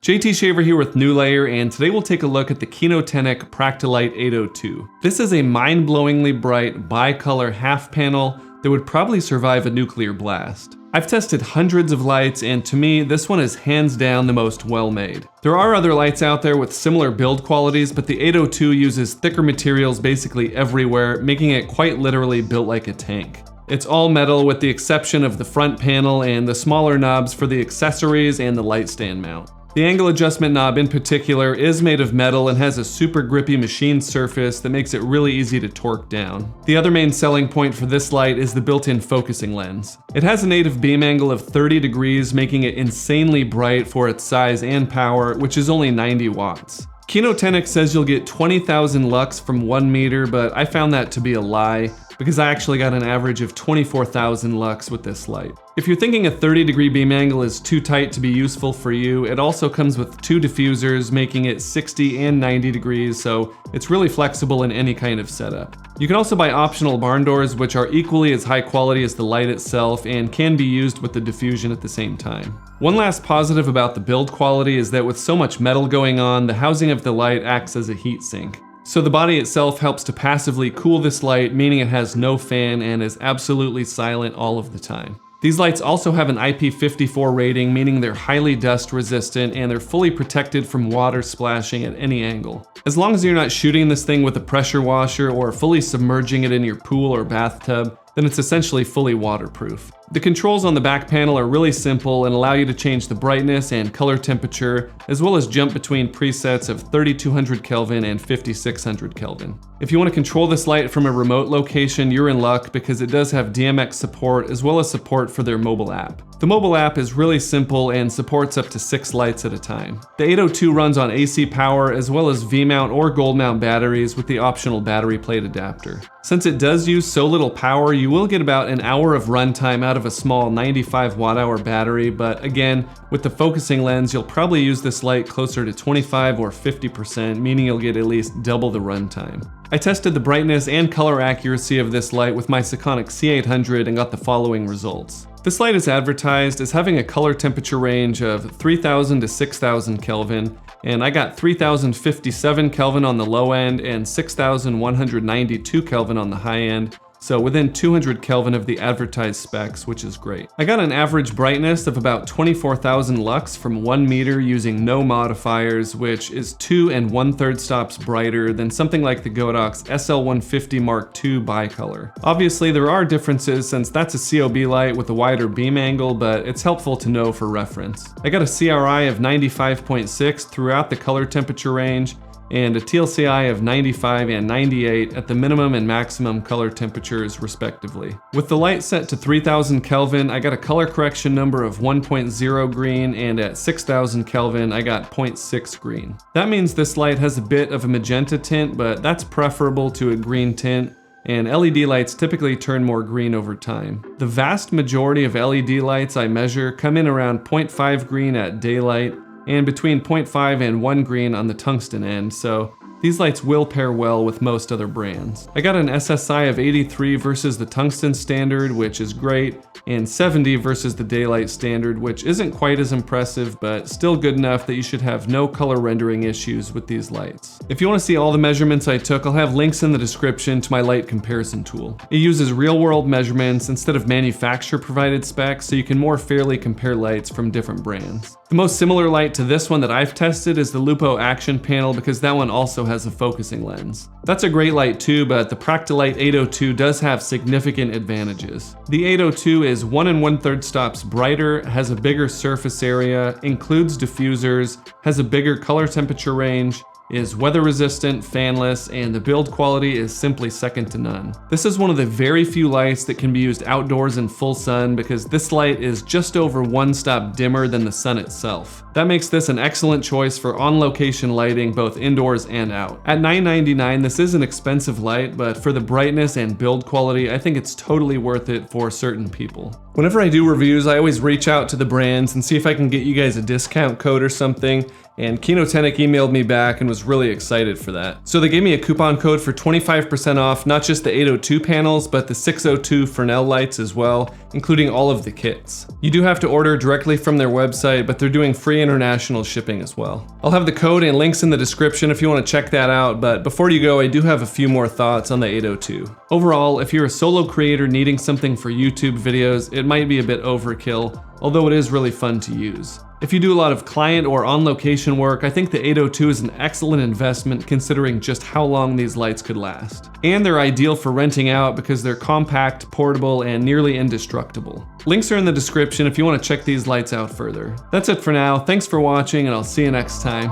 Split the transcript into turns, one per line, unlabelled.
JT Shaver here with New Layer, and today we'll take a look at the Kinotehnik Practilite 802. This is a mind-blowingly bright bicolor half panel that would probably survive a nuclear blast. I've tested hundreds of lights, and to me, this one is hands down the most well-made. There are other lights out there with similar build qualities, but the 802 uses thicker materials basically everywhere, making it quite literally built like a tank. It's all metal with the exception of the front panel and the smaller knobs for the accessories and the light stand mount. The angle adjustment knob in particular is made of metal and has a super grippy machined surface that makes it really easy to torque down. The other main selling point for this light is the built-in focusing lens. It has a native beam angle of 30 degrees, making it insanely bright for its size and power, which is only 90 watts. Kinotehnik says you'll get 20,000 lux from 1 meter, but I found that to be a lie, because I actually got an average of 24,000 lux with this light. If you're thinking a 30-degree beam angle is too tight to be useful for you, it also comes with 2 diffusers, making it 60 and 90 degrees, so it's really flexible in any kind of setup. You can also buy optional barn doors, which are equally as high quality as the light itself and can be used with the diffusion at the same time. One last positive about the build quality is that with so much metal going on, the housing of the light acts as a heat sink. So the body itself helps to passively cool this light, meaning it has no fan and is absolutely silent all of the time. These lights also have an IP54 rating, meaning they're highly dust resistant and they're fully protected from water splashing at any angle. As long as you're not shooting this thing with a pressure washer or fully submerging it in your pool or bathtub, then it's essentially fully waterproof. The controls on the back panel are really simple and allow you to change the brightness and color temperature, as well as jump between presets of 3200 Kelvin and 5600 Kelvin. If you want to control this light from a remote location, you're in luck because it does have DMX support as well as support for their mobile app. The mobile app is really simple and supports up to 6 lights at a time. The 802 runs on AC power as well as V-mount or gold mount batteries with the optional battery plate adapter. Since it does use so little power, you will get about an hour of runtime out of a small 95 watt-hour battery, but again, with the focusing lens, you'll probably use this light closer to 25 or 50%, meaning you'll get at least double the runtime. I tested the brightness and color accuracy of this light with my Sekonic C800 and got the following results. This light is advertised as having a color temperature range of 3000 to 6000 Kelvin, and I got 3057 Kelvin on the low end and 6192 Kelvin on the high end, so within 200 Kelvin of the advertised specs, which is great. I got an average brightness of about 24,000 lux from 1 meter using no modifiers, which is 2 1/3 stops brighter than something like the Godox SL150 Mark II bicolor. Obviously there are differences since that's a COB light with a wider beam angle, but it's helpful to know for reference. I got a CRI of 95.6 throughout the color temperature range, and a TLCI of 95 and 98 at the minimum and maximum color temperatures respectively. With the light set to 3000 Kelvin, I got a color correction number of 1.0 green, and at 6000 Kelvin, I got 0.6 green. That means this light has a bit of a magenta tint, but that's preferable to a green tint, and LED lights typically turn more green over time. The vast majority of LED lights I measure come in around 0.5 green at daylight, and between 0.5 and 1 green on the tungsten end, so these lights will pair well with most other brands. I got an SSI of 83 versus the tungsten standard, which is great, and 70 versus the daylight standard, which isn't quite as impressive, but still good enough that you should have no color rendering issues with these lights. If you want to see all the measurements I took, I'll have links in the description to my light comparison tool. It uses real-world measurements instead of manufacturer-provided specs, so you can more fairly compare lights from different brands. The most similar light to this one that I've tested is the Lupo Actionpanel, because that one also has a focusing lens. That's a great light too, but the Practilite 802 does have significant advantages. The 802 is 1 1/3 stops brighter, has a bigger surface area, includes diffusers, has a bigger color temperature range, is weather resistant, fanless, and the build quality is simply second to none. This is one of the very few lights that can be used outdoors in full sun because this light is just over 1 stop dimmer than the sun itself. That makes this an excellent choice for on-location lighting both indoors and out. At $9.99, this is an expensive light, but for the brightness and build quality, I think it's totally worth it for certain people. Whenever I do reviews, I always reach out to the brands and see if I can get you guys a discount code or something. And Kinotehnik emailed me back and was really excited for that. So they gave me a coupon code for 25% off, not just the 802 panels, but the 602 Fresnel lights as well, including all of the kits. You do have to order directly from their website, but they're doing free international shipping as well. I'll have the code and links in the description if you want to check that out, but before you go, I do have a few more thoughts on the 802. Overall, if you're a solo creator needing something for YouTube videos, it might be a bit overkill, although it is really fun to use. If you do a lot of client or on-location work, I think the 802 is an excellent investment considering just how long these lights could last. And they're ideal for renting out because they're compact, portable, and nearly indestructible. Links are in the description if you want to check these lights out further. That's it for now, thanks for watching, and I'll see you next time.